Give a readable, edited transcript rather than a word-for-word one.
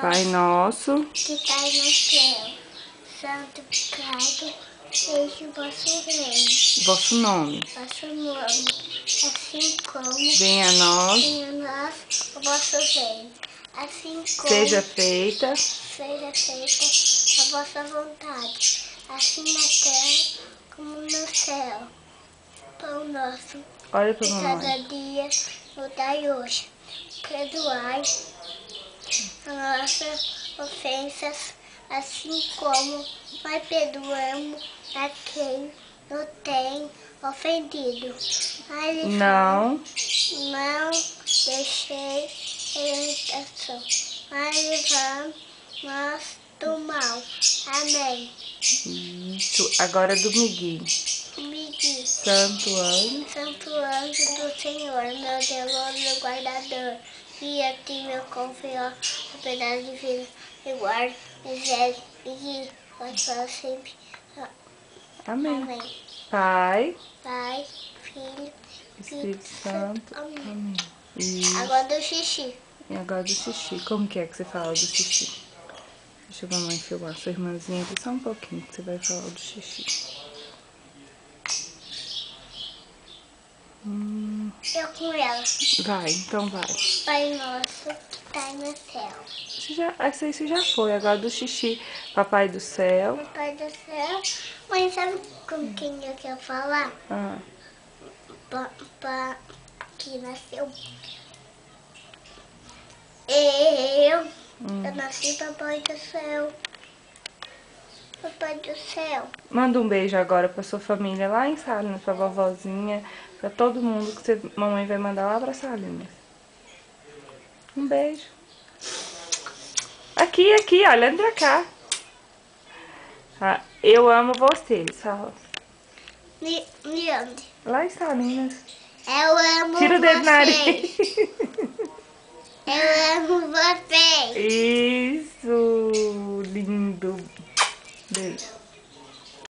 Pai nosso, que estais no céu, santificado seja o vosso reino, vosso nome. vosso nome, assim como Venha a nós, venha a nós o vosso reino, assim como seja feita seja feita a vossa vontade, assim na terra como no céu. Pão nosso olha pra de mamãe. cada dia nos dai hoje. Perdoai as nossas ofensas, assim como nós perdoamos a quem nos tem ofendido. Mas Não não deixei tentação, mas livrai-nos do mal. Amém. isso. Agora é do Miguel. Me diz, Santo anjo, Santo anjo do Senhor, meu Deus, meu guardador, e a ti meu confio, apesar de vida, e guarda, e para sempre. amém. Amém. Pai, Pai, Filho, Espírito Santo, Amém. amém. Isso. Agora do xixi. E agora do xixi. Como que é que você fala do xixi? Deixa a mamãe filmar sua irmãzinha aqui só um pouquinho que você vai falar do xixi. Eu com ela. Vai, então vai. Pai nosso que está no céu. Essa aí você já foi. Agora do xixi. Papai do céu. Meu Pai do céu. Mãe, sabe com quem eu quero falar? Ah, Que nasceu. Eu nasci papai do céu. Papai do céu. manda um beijo agora pra sua família lá em Salinas, pra vovozinha, pra todo mundo que mamãe vai mandar lá pra Salinas. Um beijo. Aqui, olhando pra cá. Ah, eu amo vocês, fala. De onde? Lá em Salinas. Eu amo Tira o dedo do vocês. nariz. Eu amo vocês.